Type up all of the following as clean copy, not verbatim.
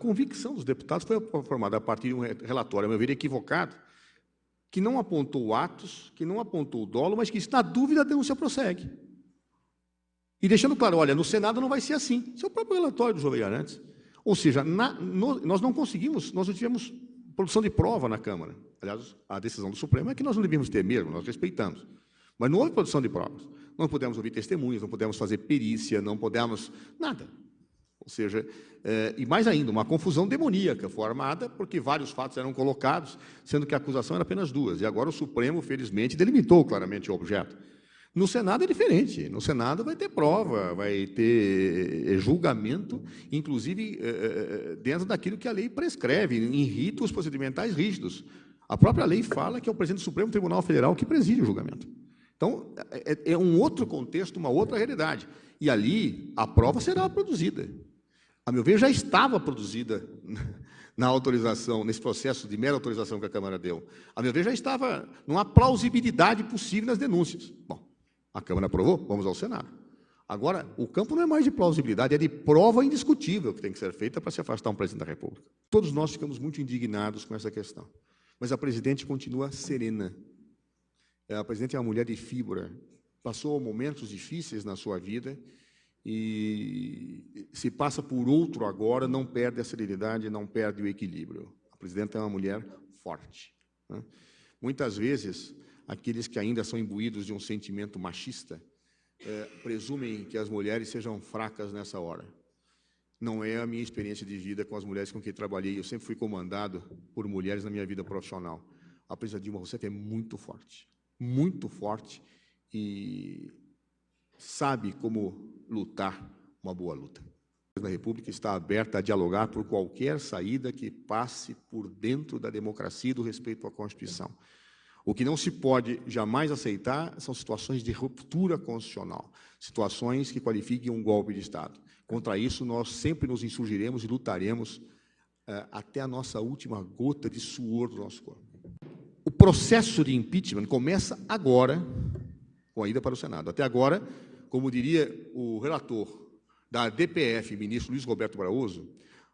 convicção dos deputados foi formada a partir de um relatório, a meu ver, equivocado, que não apontou atos, que não apontou o dolo, mas que, na dúvida, a denúncia prossegue. E deixando claro, olha, no Senado não vai ser assim. Isso é o próprio relatório do Jovem Arantes. Ou seja, nós não conseguimos, nós não tivemos produção de prova na Câmara. Aliás, a decisão do Supremo é que nós não devíamos ter mesmo, nós respeitamos. Mas não houve produção de provas. Não pudemos ouvir testemunhas, não pudemos fazer perícia, não pudemos nada. Ou seja, e mais ainda, uma confusão demoníaca formada, porque vários fatos eram colocados, sendo que a acusação era apenas duas. E agora o Supremo, felizmente, delimitou claramente o objeto. No Senado é diferente. No Senado vai ter prova, vai ter julgamento, inclusive dentro daquilo que a lei prescreve, em ritos procedimentais rígidos. A própria lei fala que é o presidente do Supremo Tribunal Federal que preside o julgamento. Então, é um outro contexto, uma outra realidade. E ali, a prova será produzida. A meu ver, já estava produzida na autorização, nesse processo de mera autorização que a Câmara deu. A meu ver, já estava, não há plausibilidade possível nas denúncias. Bom, a Câmara aprovou, vamos ao Senado. Agora, o campo não é mais de plausibilidade, é de prova indiscutível que tem que ser feita para se afastar um presidente da República. Todos nós ficamos muito indignados com essa questão. Mas a presidente continua serena. A presidente é uma mulher de fibra, passou momentos difíceis na sua vida e se passa por outro agora, não perde a serenidade, não perde o equilíbrio. A presidenta é uma mulher forte. Né? Muitas vezes, aqueles que ainda são imbuídos de um sentimento machista presumem que as mulheres sejam fracas nessa hora. Não é a minha experiência de vida com as mulheres com quem trabalhei. Eu sempre fui comandado por mulheres na minha vida profissional. A presidenta Dilma Rousseff é muito forte e sabe como lutar uma boa luta. A República está aberta a dialogar por qualquer saída que passe por dentro da democracia e do respeito à Constituição. O que não se pode jamais aceitar são situações de ruptura constitucional, situações que qualifiquem um golpe de Estado. Contra isso, nós sempre nos insurgiremos e lutaremos até a nossa última gota de suor do nosso corpo. O processo de impeachment começa agora, com a ida para o Senado. Até agora, como diria o relator da DPF, ministro Luiz Roberto Barroso,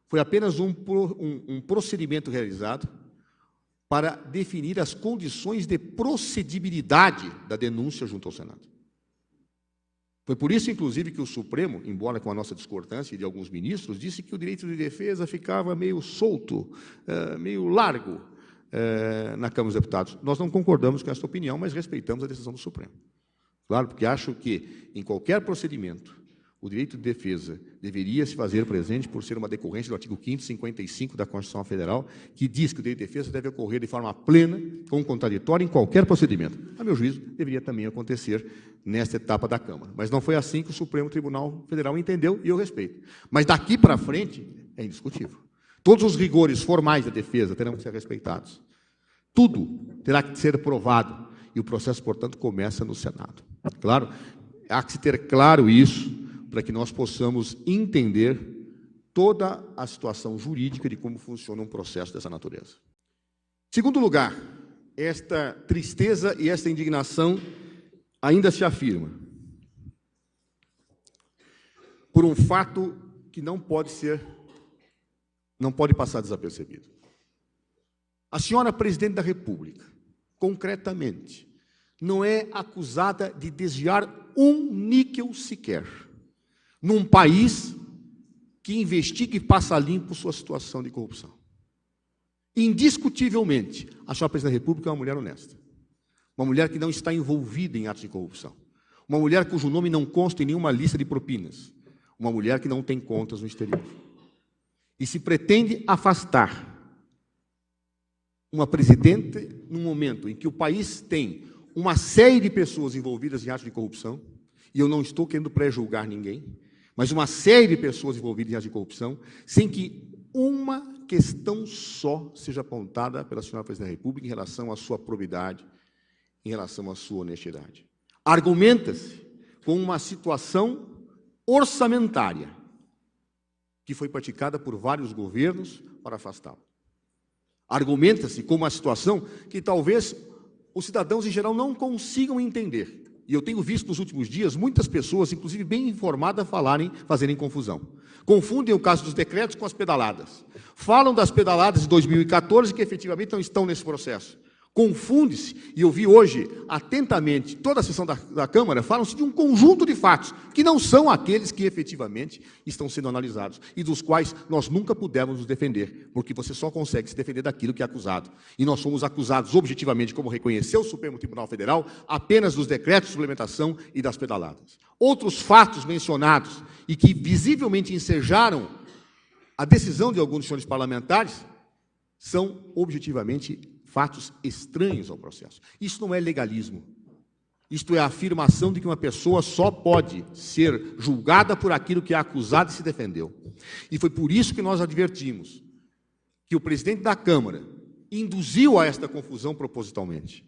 foi apenas um procedimento realizado para definir as condições de procedibilidade da denúncia junto ao Senado. Foi por isso, inclusive, que o Supremo, embora com a nossa discordância de alguns ministros, disse que o direito de defesa ficava meio solto, meio largo na Câmara dos Deputados. Nós não concordamos com essa opinião, mas respeitamos a decisão do Supremo. Claro, porque acho que, em qualquer procedimento, o direito de defesa deveria se fazer presente por ser uma decorrência do artigo 5º, 55 da Constituição Federal, que diz que o direito de defesa deve ocorrer de forma plena, com contraditório, em qualquer procedimento. A meu juízo, deveria também acontecer nesta etapa da Câmara. Mas não foi assim que o Supremo Tribunal Federal entendeu, e eu respeito. Mas daqui para frente, é indiscutível. Todos os rigores formais da defesa terão que ser respeitados. Tudo terá que ser provado, e o processo, portanto, começa no Senado. Claro, há que se ter claro isso, para que nós possamos entender toda a situação jurídica de como funciona um processo dessa natureza. Segundo lugar, esta tristeza e esta indignação ainda se afirma por um fato que não pode passar desapercebido. A senhora presidente da República, concretamente, não é acusada de desviar um níquel sequer num país que investiga e passa limpo sua situação de corrupção. Indiscutivelmente, a senhora presidente da República é uma mulher honesta, uma mulher que não está envolvida em atos de corrupção, uma mulher cujo nome não consta em nenhuma lista de propinas, uma mulher que não tem contas no exterior. E se pretende afastar uma presidente num momento em que o país tem uma série de pessoas envolvidas em atos de corrupção, e eu não estou querendo pré-julgar ninguém, mas uma série de pessoas envolvidas em atos de corrupção, sem que uma questão só seja apontada pela senhora presidente da República em relação à sua probidade, em relação à sua honestidade. Argumenta-se com uma situação orçamentária que foi praticada por vários governos para afastá-lo. Argumenta-se com uma situação que talvez os cidadãos em geral não consigam entender, E eu tenho visto nos últimos dias muitas pessoas, inclusive bem informadas, fazerem confusão. Confundem o caso dos decretos com as pedaladas. Falam das pedaladas de 2014 que efetivamente não estão nesse processo. Confunde-se, e eu vi hoje atentamente toda a sessão da Câmara, falam-se de um conjunto de fatos, que não são aqueles que efetivamente estão sendo analisados, e dos quais nós nunca pudemos nos defender, porque você só consegue se defender daquilo que é acusado. E nós somos acusados objetivamente, como reconheceu o Supremo Tribunal Federal, apenas dos decretos de suplementação e das pedaladas. Outros fatos mencionados, e que visivelmente ensejaram a decisão de alguns senhores parlamentares, são objetivamente fatos estranhos ao processo. Isso não é legalismo. Isto é a afirmação de que uma pessoa só pode ser julgada por aquilo que é acusado e se defendeu. E foi por isso que nós advertimos que o presidente da Câmara induziu a esta confusão propositalmente.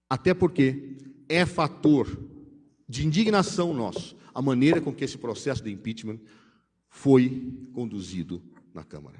Até porque é fator de indignação nosso a maneira com que esse processo de impeachment foi conduzido na Câmara.